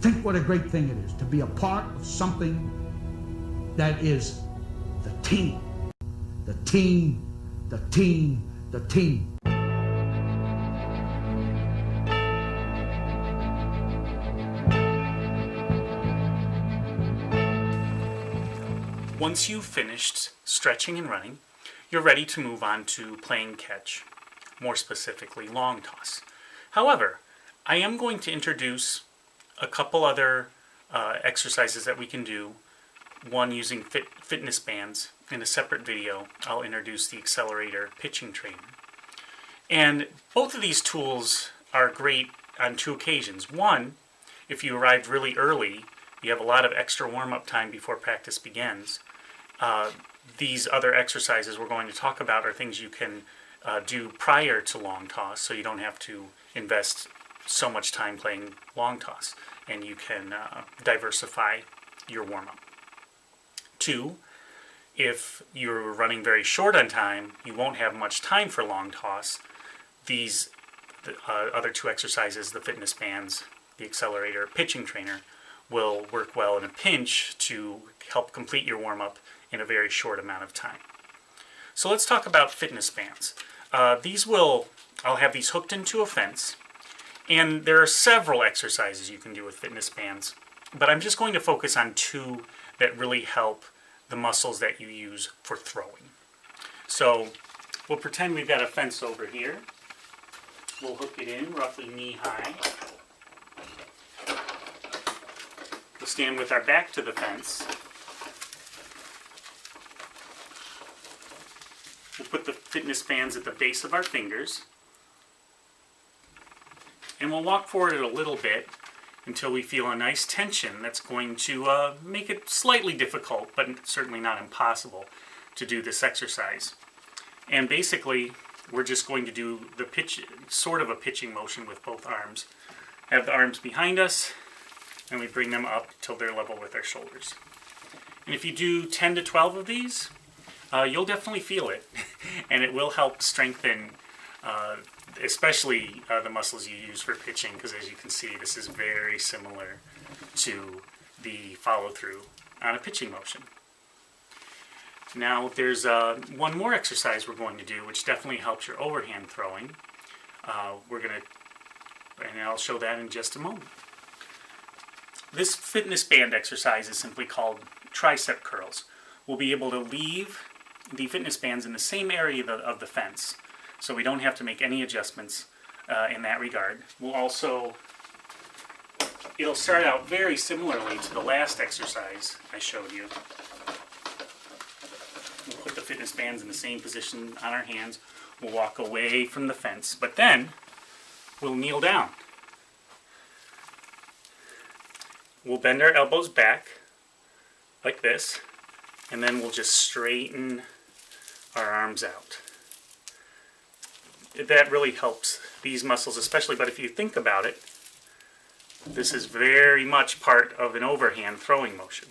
Think what a great thing it is to be a part of something that is the team. The team, the team, the team. Once you've finished stretching and running, you're ready to move on to playing catch, more specifically long toss. However, I am going to introduce a couple other exercises that we can do, one using fitness bands. In a separate video, I'll introduce the accelerator pitching trainer. And both of these tools are great on two occasions. One, if you arrived really early, you have a lot of extra warm-up time before practice begins. These other exercises we're going to talk about are things you can do prior to long toss, so you don't have to invest so much time playing long toss, and you can diversify your warm-up. Two, if you're running very short on time, you won't have much time for long toss. These other two exercises, the fitness bands, the accelerator, pitching trainer, will work well in a pinch to help complete your warm-up in a very short amount of time. So let's talk about fitness bands. I'll have these hooked into a fence, and there are several exercises you can do with fitness bands, but I'm just going to focus on two that really help the muscles that you use for throwing. So we'll pretend we've got a fence over here. We'll hook it in roughly knee-high. We'll stand with our back to the fence. We'll put the fitness bands at the base of our fingers. And we'll walk forward a little bit until we feel a nice tension that's going to make it slightly difficult, but certainly not impossible, to do this exercise. And basically, we're just going to do the sort of a pitching motion with both arms. Have the arms behind us, and we bring them up till they're level with our shoulders. And if you do 10 to 12 of these, you'll definitely feel it, and it will help strengthen especially the muscles you use for pitching, because as you can see, this is very similar to the follow-through on a pitching motion. Now there's one more exercise we're going to do, which definitely helps your overhand throwing. And I'll show that in just a moment. This fitness band exercise is simply called tricep curls. We'll be able to leave the fitness bands in the same area of the fence, so we don't have to make any adjustments in that regard. It'll start out very similarly to the last exercise I showed you. We'll put the fitness bands in the same position on our hands. We'll walk away from the fence, but then we'll kneel down. We'll bend our elbows back like this, and then we'll just straighten our arms out. That really helps these muscles especially, but if you think about it, this is very much part of an overhand throwing motion.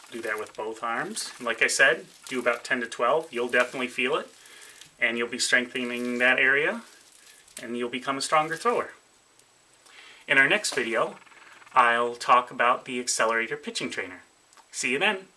Do that with both arms. Like I said, do about 10 to 12. You'll definitely feel it, and you'll be strengthening that area, and you'll become a stronger thrower. In our next video, I'll talk about the accelerator pitching trainer. See you then.